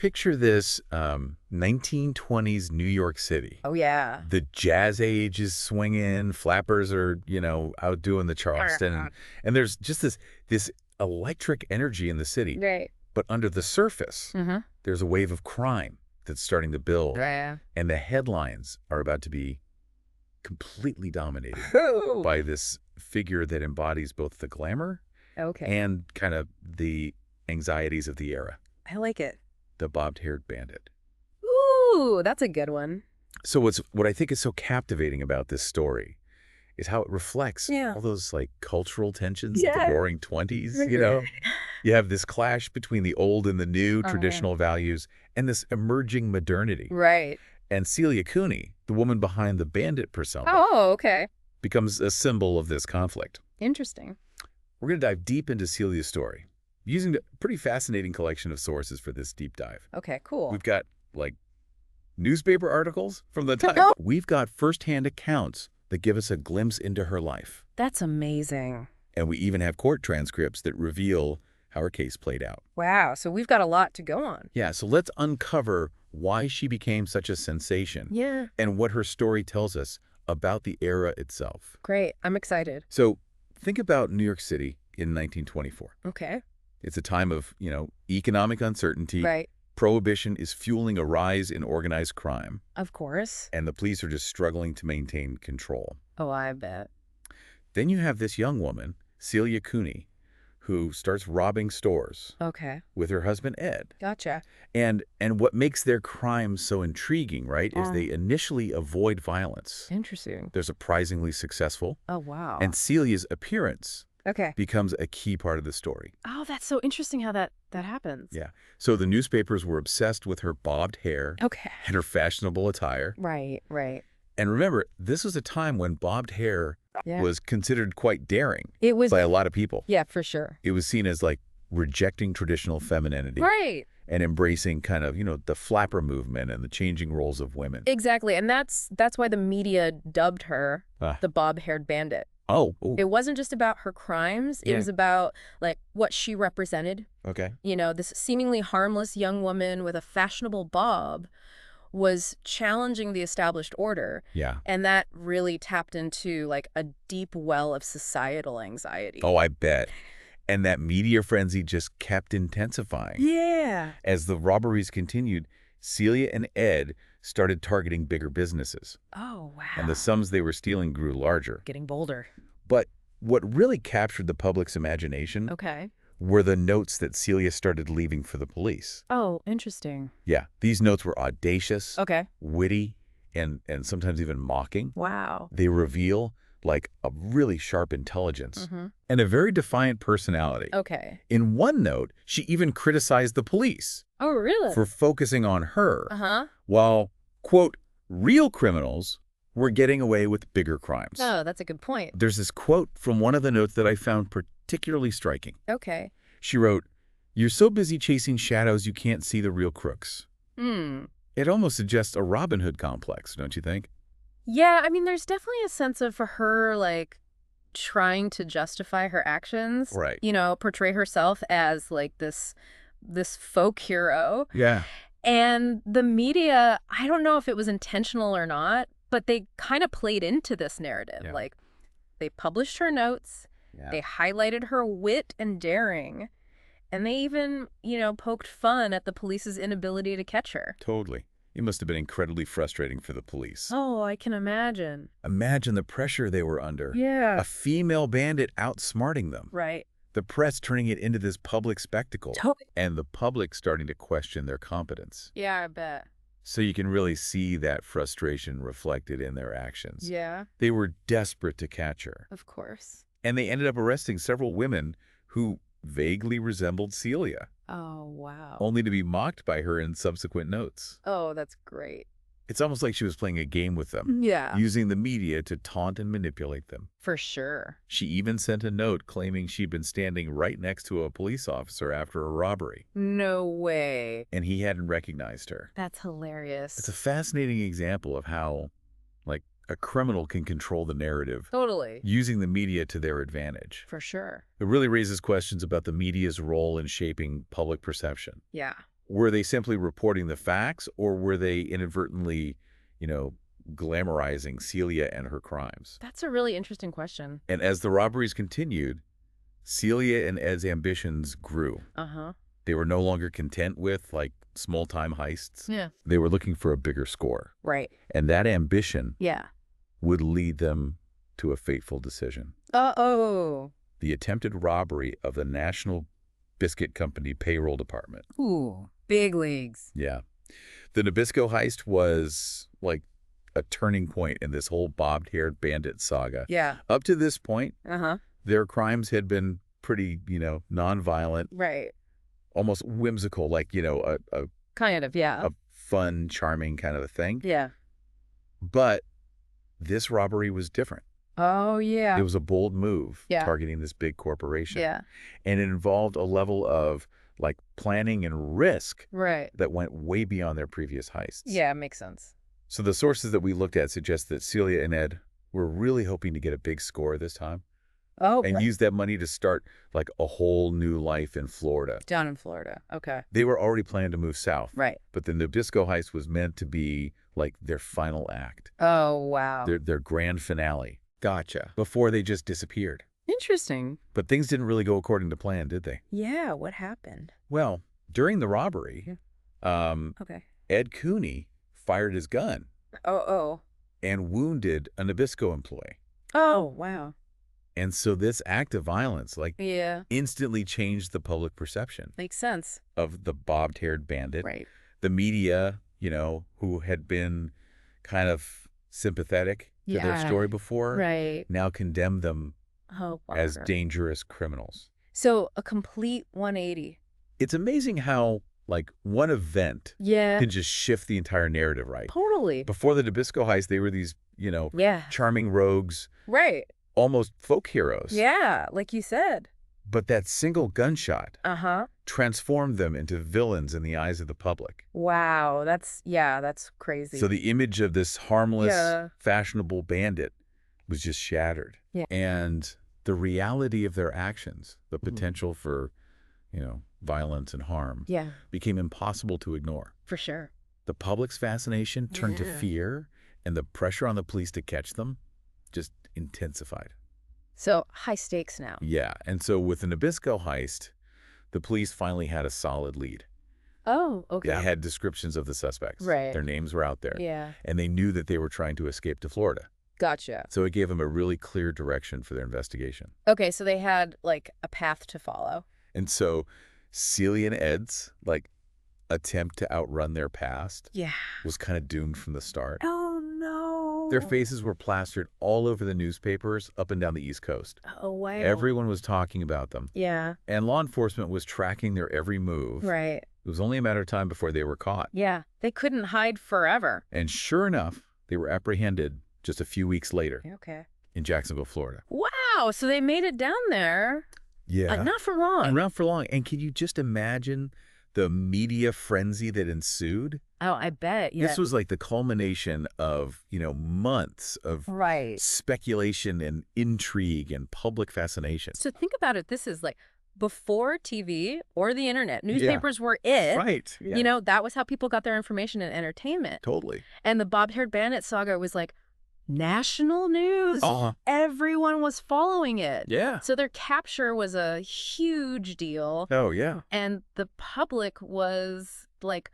picture this 1920s New York City. Oh, yeah. The jazz age is swinging, flappers are, out doing the Charleston. And there's just this electric energy in the city. Right. But under the surface, there's a wave of crime that's starting to build. Yeah. And the headlines are about to be completely dominated by this figure that embodies both the glamour and kind of the anxieties of the era. I like it. The bobbed-haired bandit. Ooh, that's a good one. So what I think is so captivating about this story is how it reflects all those cultural tensions of the roaring 20s, You have this clash between the old and the new, traditional values, and this emerging modernity. Right. And Celia Cooney, the woman behind the bandit persona, becomes a symbol of this conflict. Interesting. We're going to dive deep into Celia's story, using a pretty fascinating collection of sources for this deep dive. Okay, cool. We've got, newspaper articles from the time. We've got firsthand accounts that give us a glimpse into her life. That's amazing. And we even have court transcripts that reveal how her case played out. Wow, so we've got a lot to go on. Yeah, so let's uncover why she became such a sensation. Yeah. And what her story tells us about the era itself. Great, I'm excited. So think about New York City in 1924. Okay. It's a time of, economic uncertainty. Right. Prohibition is fueling a rise in organized crime. Of course. And the police are just struggling to maintain control. Oh, I bet. Then you have this young woman, Celia Cooney, who starts robbing stores with her husband, Ed. Gotcha. And what makes their crimes so intriguing, right, is they initially avoid violence. Interesting. They're surprisingly successful. Oh, wow. And Celia's appearance Okay. becomes a key part of the story. Oh, that's so interesting how that happens. Yeah. So the newspapers were obsessed with her bobbed hair and her fashionable attire. Right, right. And remember, this was a time when bobbed hair was considered quite daring by a lot of people. Yeah, for sure. It was seen as like rejecting traditional femininity. Right. And embracing kind of, the flapper movement and the changing roles of women. Exactly. And that's why the media dubbed her the bob-haired bandit. Oh. It wasn't just about her crimes. It was about, what she represented. Okay. This seemingly harmless young woman with a fashionable bob was challenging the established order. Yeah. And that really tapped into, a deep well of societal anxiety. Oh, I bet. And that media frenzy just kept intensifying. Yeah. As the robberies continued, Celia and Ed started targeting bigger businesses. Oh, wow. And the sums they were stealing grew larger. Getting bolder. But what really captured the public's imagination were the notes that Celia started leaving for the police. Oh, interesting. Yeah, these notes were audacious, witty, and sometimes even mocking. Wow. They reveal a really sharp intelligence and a very defiant personality. Okay. In one note, she even criticized the police. Oh, really? For focusing on her, while, quote, real criminals were getting away with bigger crimes. Oh, that's a good point. There's this quote from one of the notes that I found particularly striking. Okay. She wrote, "You're so busy chasing shadows you can't see the real crooks." It almost suggests a Robin Hood complex, don't you think? Yeah, I mean, there's definitely a sense of for her, trying to justify her actions. Right. Portray herself as, this folk hero. Yeah. And the media, I don't know if it was intentional or not, but they kind of played into this narrative. Yeah. They published her notes, they highlighted her wit and daring, and they even, poked fun at the police's inability to catch her. Totally. It must have been incredibly frustrating for the police. Oh, I can imagine. Imagine the pressure they were under. Yeah. A female bandit outsmarting them. Right. The press turning it into this public spectacle. Totally. And the public starting to question their competence. Yeah, I bet. So you can really see that frustration reflected in their actions. Yeah. They were desperate to catch her. Of course. And they ended up arresting several women who vaguely resembled Celia. Oh, wow. Only to be mocked by her in subsequent notes. Oh, that's great. It's almost like she was playing a game with them. Yeah. Using the media to taunt and manipulate them. For sure. She even sent a note claiming she'd been standing right next to a police officer after a robbery. No way. And he hadn't recognized her. That's hilarious. It's a fascinating example of how, a criminal can control the narrative. Totally. Using the media to their advantage. For sure. It really raises questions about the media's role in shaping public perception. Yeah. were they simply reporting the facts, or were they inadvertently, you know, glamorizing Celia and her crimes? That's a really interesting question. And as the robberies continued, Celia and Ed's ambitions grew. They were no longer content with, like, small-time heists. Yeah. They were looking for a bigger score. Right. And that ambition Yeah. would lead them to a fateful decision. Uh-oh. The attempted robbery of the National Biscuit Company payroll department. Ooh, big leagues. Yeah. The Nabisco heist was, like, a turning point in this whole bobbed-haired bandit saga. Yeah. Up to this point, Uh-huh. their crimes had been pretty, you know, nonviolent. Right. Almost whimsical, like, you know, a Kind of, yeah. a fun, charming kind of a thing. Yeah. But this robbery was different. Oh, yeah. It was a bold move Yeah. targeting this big corporation. Yeah. And it involved a level of, like, planning and risk Right. that went way beyond their previous heists. Yeah, makes sense. So the sources that we looked at suggest that Celia and Ed were really hoping to get a big score this time. Oh, and use that money to start, like, a whole new life in Florida. Down in Florida. Okay. They were already planning to move south. Right. But the Nabisco heist was meant to be, like, their final act. Oh, wow. Their grand finale. Gotcha. Before they just disappeared. Interesting. But things didn't really go according to plan, did they? Yeah, what happened? Well, during the robbery, Okay. Ed Cooney fired his gun Oh. and wounded a Nabisco employee. Oh, wow. And so this act of violence, like, Yeah. instantly changed the public perception Makes sense. of the bobbed-haired bandit. Right. The media, you know, who had been kind of sympathetic to their Yeah. story before, Right. now condemned them Oh, as bummer. dangerous criminals. So a complete 180. It's amazing how, like, one event Yeah. can just shift the entire narrative, right? Totally. Before the Nabisco heist, they were these, you know, Yeah. charming rogues, Right. almost folk heroes. Yeah, like you said. But that single gunshot Uh-huh. transformed them into villains in the eyes of the public. Wow, that's crazy. So the image of this harmless, Yeah. fashionable bandit was just shattered. Yeah. And the reality of their actions, the Mm-hmm. potential for, you know, violence and harm, Yeah, became impossible to ignore. for sure. The public's fascination turned to Yeah. fear, and the pressure on the police to catch them just intensified. So high stakes now. Yeah, and so with the Nabisco heist, the police finally had a solid lead. Oh, okay. They had descriptions of the suspects. Right. Their names were out there. Yeah. And they knew that they were trying to escape to Florida. Gotcha. So it gave them a really clear direction for their investigation. Okay, so they had like a path to follow. And so Celia and Ed's, like, attempt to outrun their past Yeah. was kind of doomed from the start. Oh no. Their faces were plastered all over the newspapers up and down the East Coast. Oh wow. Everyone was talking about them. Yeah. And law enforcement was tracking their every move. Right. It was only a matter of time before they were caught. Yeah. They couldn't hide forever. And sure enough, they were apprehended just a few weeks later Okay. in Jacksonville, Florida. Wow. So they made it down there. Yeah. Not for long. Around for long. And can you just imagine the media frenzy that ensued? Oh, I bet. Yeah. This was like the culmination of, you know, months of Right. speculation and intrigue and public fascination. So think about it. This is like before TV or the internet. Newspapers were it. Right. Yeah. You know, that was how people got their information and entertainment. Totally. And the bob-haired bandit saga was like national news. Uh-huh. Everyone was following it. Yeah. So their capture was a huge deal. Oh, yeah. And the public was like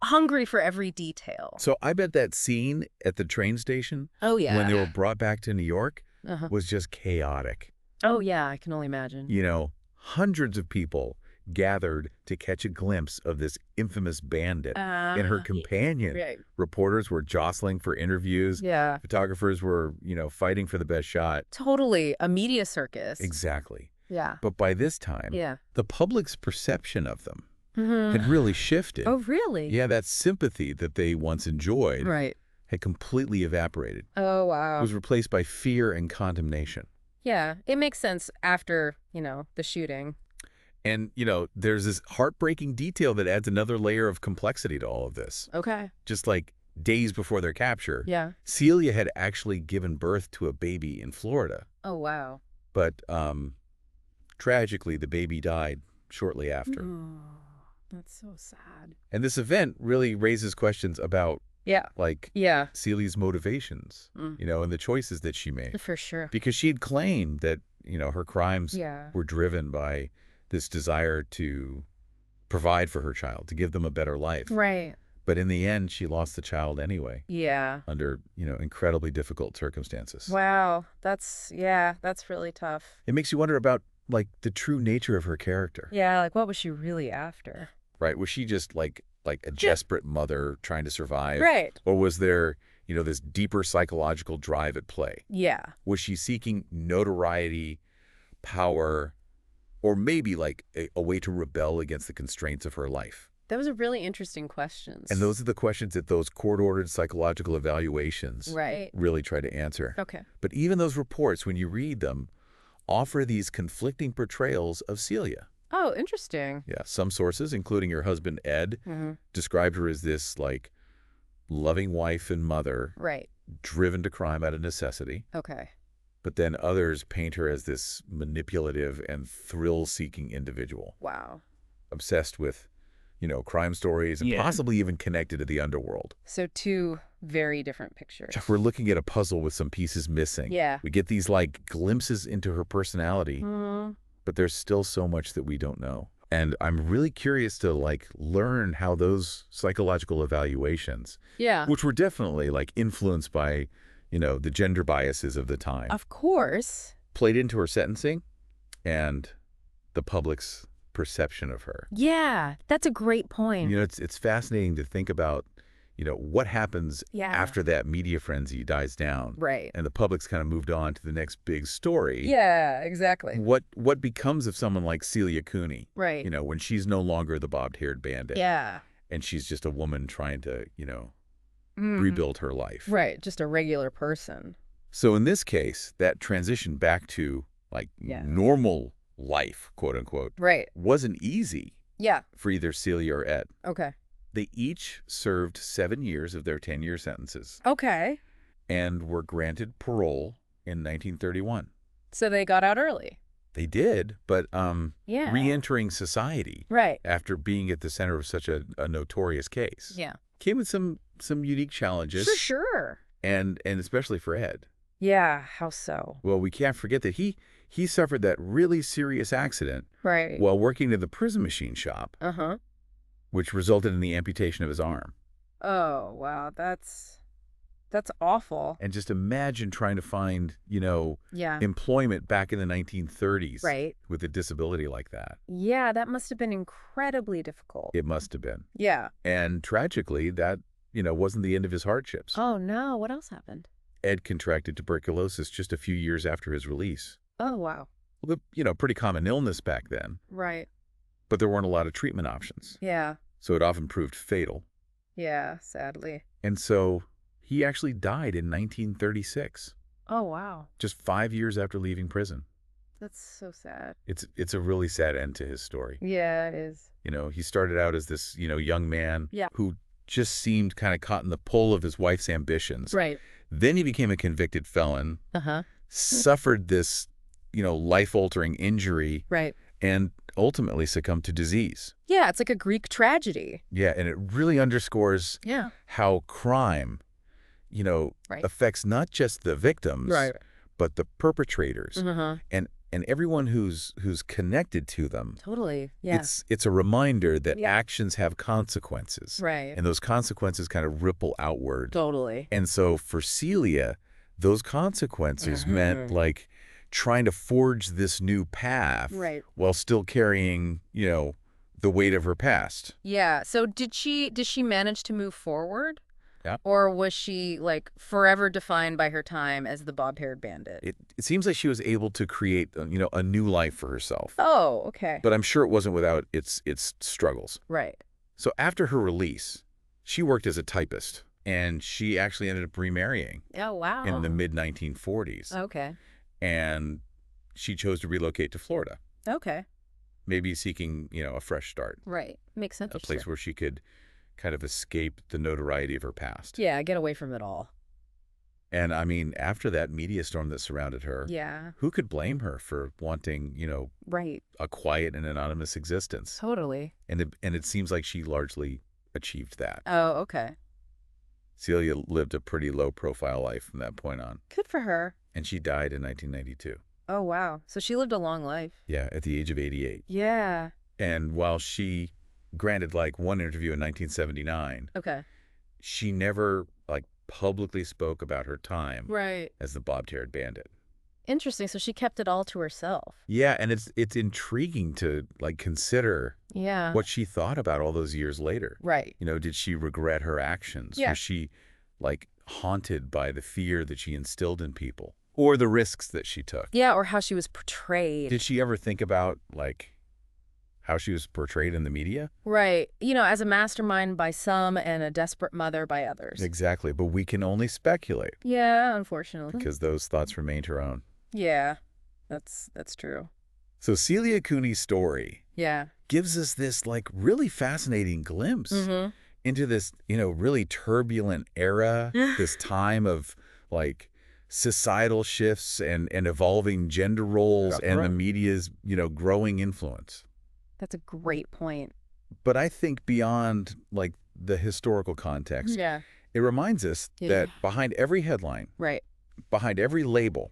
hungry for every detail. So I bet that scene at the train station Oh, yeah. when they were brought back to New York Uh-huh. was just chaotic. Oh, yeah. I can only imagine. You know, hundreds of people gathered to catch a glimpse of this infamous bandit and her companion. Right. Reporters were jostling for interviews. Yeah. Photographers were, you know, fighting for the best shot. Totally. A media circus. Exactly. Yeah. But by this time, Yeah. the public's perception of them Mhm. had really shifted. Oh, really? Yeah, that sympathy that they once enjoyed Right. had completely evaporated. Oh, It wow. was replaced by fear and condemnation. Yeah. It makes sense after, the shooting. And, you know, there's this heartbreaking detail that adds another layer of complexity to all of this. Okay. Just like days before their capture, Yeah. Celia had actually given birth to a baby in Florida. Oh, wow. But tragically, the baby died shortly after. That's so sad. And this event really raises questions about, Celia's motivations, and the choices that she made. For sure. Because she'd claimed that, her crimes were driven by this desire to provide for her child, to give them a better life. Right. But in the end, she lost the child anyway. Yeah. Under, incredibly difficult circumstances. Wow. That's really tough. It makes you wonder about, the true nature of her character. Yeah, what was she really after? Right. Was she just, like a desperate mother trying to survive? Right. Or was there, this deeper psychological drive at play? Yeah. Was she seeking notoriety, power, or maybe, a way to rebel against the constraints of her life? Those are really interesting questions. And those are the questions that those court-ordered psychological evaluations really try to answer. Okay. But even those reports, when you read them, offer these conflicting portrayals of Celia. Oh, interesting. Yeah, some sources, including her husband Ed, described her as this, loving wife and mother, driven to crime out of necessity. Okay. But then others paint her as this manipulative and thrill-seeking individual. Wow. Obsessed with, crime stories and possibly even connected to the underworld. So two very different pictures. We're looking at a puzzle with some pieces missing. Yeah. We get these, glimpses into her personality, but there's still so much that we don't know. And I'm really curious to, learn how those psychological evaluations, which were definitely, influenced by, the gender biases of the time. Of course. Played into her sentencing and the public's perception of her. Yeah, that's a great point. It's fascinating to think about, what happens after that media frenzy dies down. Right. And the public's kind of moved on to the next big story. Yeah, exactly. What becomes of someone like Celia Cooney? Right. When she's no longer the bobbed-haired bandit. Yeah. And she's just a woman trying to, rebuild her life. Right, just a regular person. So in this case, that transition back to, normal life, quote unquote, wasn't easy for either Celia or Ed. Okay. They each served 7 years of their 10-year sentences. Okay. And were granted parole in 1931. So they got out early. They did, but re-entering society after being at the center of such a notorious case came with some unique challenges. For sure. And especially for Ed. Yeah, how so? Well, we can't forget that he suffered that really serious accident while working in the prison machine shop, which resulted in the amputation of his arm. Oh, wow, that's awful. And just imagine trying to find, employment back in the 1930s with a disability like that. Yeah, that must have been incredibly difficult. It must have been. Yeah. And tragically, that, wasn't the end of his hardships. Oh, no. What else happened? Ed contracted tuberculosis just a few years after his release. Oh, wow. Well, pretty common illness back then. Right. But there weren't a lot of treatment options. Yeah. So it often proved fatal. Yeah, sadly. And so he actually died in 1936. Oh, wow. Just 5 years after leaving prison. That's so sad. It's a really sad end to his story. Yeah, it is. He started out as this, young man who just seemed kind of caught in the pull of his wife's ambitions. Right. Then he became a convicted felon. Suffered this, life-altering injury. Right. And ultimately succumbed to disease. Yeah, it's like a Greek tragedy. Yeah, and it really underscores how crime, affects not just the victims, but the perpetrators and everyone who's connected to them. Totally. Yeah. It's a reminder that actions have consequences. Right. And those consequences kind of ripple outward. Totally. And so for Celia, those consequences meant trying to forge this new path while still carrying, the weight of her past. Yeah. So did she manage to move forward? Yeah. Or was she forever defined by her time as the bob-haired bandit? It seems like she was able to create, a new life for herself. Oh, okay. But I'm sure it wasn't without its struggles. Right. So after her release, she worked as a typist, and she actually ended up remarrying. Oh, wow. In the mid-1940s. Okay. And she chose to relocate to Florida. Okay. Maybe seeking, a fresh start. Right. Makes sense. A place where she could kind of escape the notoriety of her past. Yeah, get away from it all. And I mean, after that media storm that surrounded her, Yeah. who could blame her for wanting, Right. a quiet and anonymous existence? Totally. And it seems like she largely achieved that. Oh, okay. Celia lived a pretty low-profile life from that point on. Good for her. And she died in 1992. Oh, wow. So she lived a long life. Yeah, at the age of 88. Yeah. And while she granted like one interview in 1979, Okay. she never like publicly spoke about her time Right. as the bob-haired bandit. Interesting. So she kept it all to herself. Yeah, and it's intriguing to like consider Yeah. what she thought about all those years later. Right. Did she regret her actions? Yeah. Was she like haunted by the fear that she instilled in people or the risks that she took? Yeah, or how she was portrayed. Did she ever think about like how she was portrayed in the media? Right. As a mastermind by some and a desperate mother by others. Exactly, but we can only speculate Yeah, unfortunately. because those thoughts remained her own. Yeah, that's true. So Celia Cooney's story Yeah. gives us this like really fascinating glimpse into this, really turbulent era, this time of like societal shifts and evolving gender roles and the media's, growing influence. That's a great point. But I think beyond like the historical context, Yeah. it reminds us that behind every headline, Right. behind every label,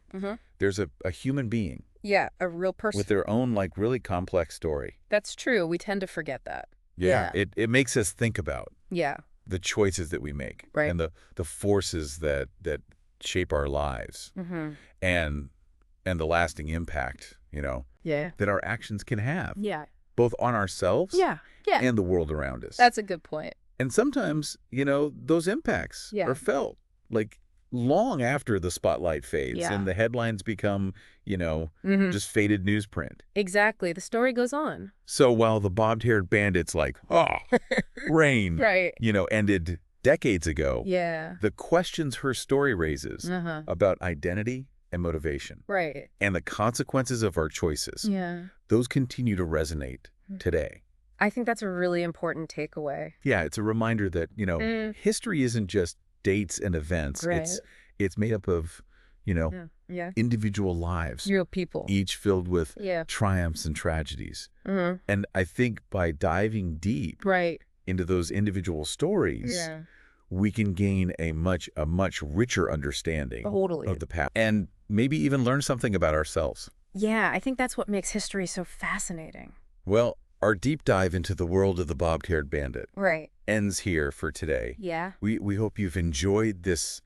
there's a human being Yeah, a real person. with their own like really complex story. That's true. We tend to forget that. Yeah. It makes us think about Yeah. the choices that we make Right. and the forces that shape our lives and the lasting impact, Yeah. that our actions can have, Yeah. both on ourselves Yeah. Yeah. and the world around us. That's a good point. And sometimes, those impacts are felt like long after the spotlight fades and the headlines become, just faded newsprint. Exactly. The story goes on. So while the bob-haired bandit's like, reign, Right. ended decades ago, Yeah. the questions her story raises about identity and motivation Right. and the consequences of our choices, Yeah. those continue to resonate today. I think that's a really important takeaway. Yeah, it's a reminder that, history isn't just dates and events. Right. It's made up of, Yeah. individual lives, Real people. each filled with Yeah. triumphs and tragedies. Mm-hmm. And I think by diving deep Right. into those individual stories, Yeah. we can gain a much richer understanding Totally. of the past and maybe even learn something about ourselves. Yeah, I think that's what makes history so fascinating. Well, our deep dive into the world of the bob-haired bandit Right. ends here for today. Yeah. We hope you've enjoyed this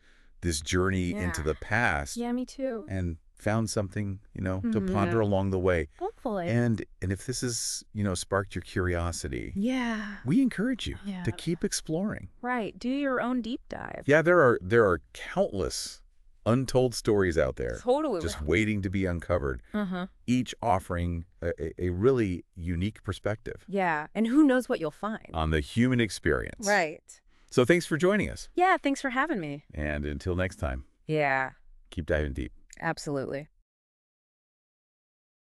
journey into the past Yeah, me too. and found something, to ponder along the way. Hopefully. And if this has, sparked your curiosity, Yeah. we encourage you Yeah. to keep exploring. Right. Do your own deep dive. Yeah, there are countless untold stories out there Totally. just waiting to be uncovered, each offering a really unique perspective Yeah. And who knows what you'll find. on the human experience. Right. So thanks for joining us. Yeah, thanks for having me. And until next time, Yeah, keep diving deep. absolutely.